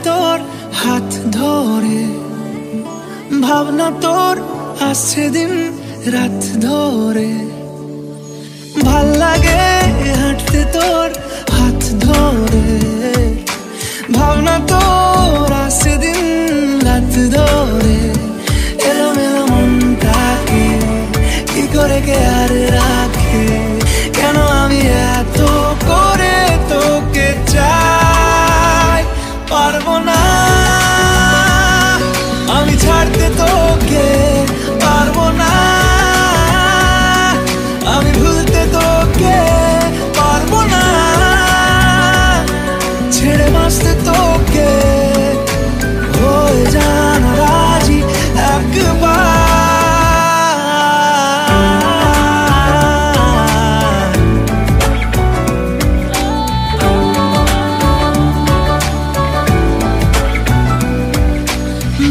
তোর হাত ধরে ভাবনা তোর আসছে দিন রাত ধরে ভাল লাগে হাঁটতে তোর হাত ধরে ভাবনা তোর আসছে দিন রাত ধরে এলোমেলো মনটাকে কি করে কে আর রাখে কেন আমি এত করে তোকে চাই পারবো না আমি ছাড়তে তোকে পারবো না আমি ভুলতে তোকে পারবো না ছেড়ে বাঁচতে তোকে হয়ে জানা রাজি একবার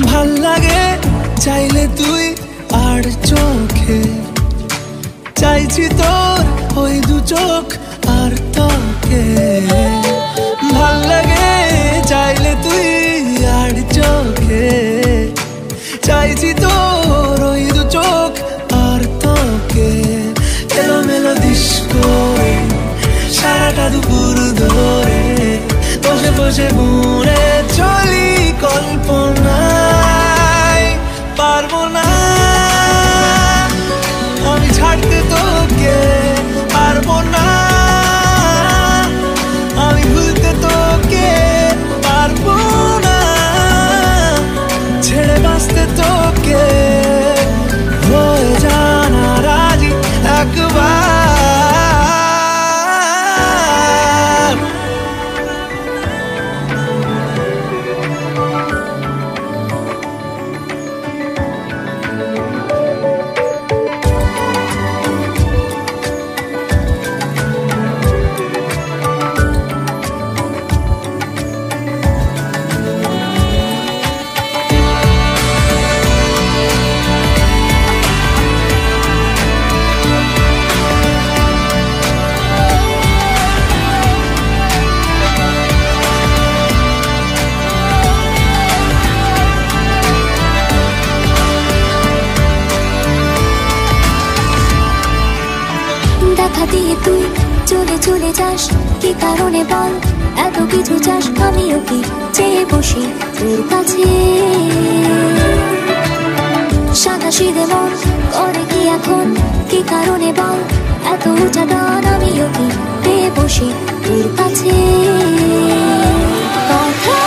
ভাল লাগে চাইলে তুই আর চোখে চাইছি তোর ওই দু চোখ আর তোকে ভাল লাগে চাইলে তুই আর চোখে চাইছি তোর ওই দু চোখ আর তোকে এলোমেলো দিস করে সারাটা দুপুর ধরে বসে বসে বুনে চলি কল্পনায় পারবো না আমি ছাড়তে তোকে পারবো না আমি ভুলতে তোকে পারবো না ছেড়ে বাঁচতে তোকে হয়ে জানা রাজি একবার দেখা দিয়ে তুই চলে চলে যাস কি কারণে বল এত কিছু চাস আমিও কি চেয়ে বসি তোর কাছে সাদাসিধে মন করে কি এখন কি কারণে বল এত উঁচা ডান আমিও কি পেয়ে বসি তোর কাছে কথা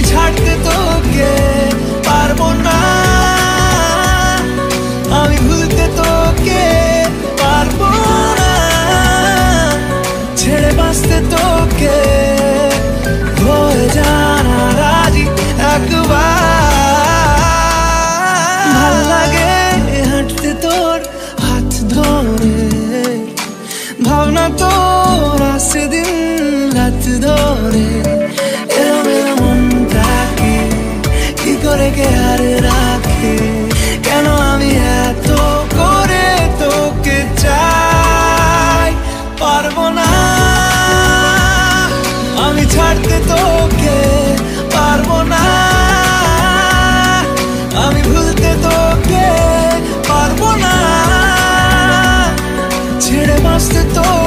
ছাড়তে তোকে পারবো না আমি ভুলতে তোকে পারবো না ছেড়ে বাঁচতে তোকে হয়ে জানা রাজি একবার ভাল লাগে হাঁটতে তোর হাত ধরে ভাবনা তোর আসছে দিন রাত ধরে এলোমেলো মনটাকে কি করে কে আর রাখে কেন আমি এত করে তোকে চাই পারবো না আমি ছাড়তে তোকে পারবো না আমি ভুলতে তোকে পারবো না ছেড়ে বাঁচতে তো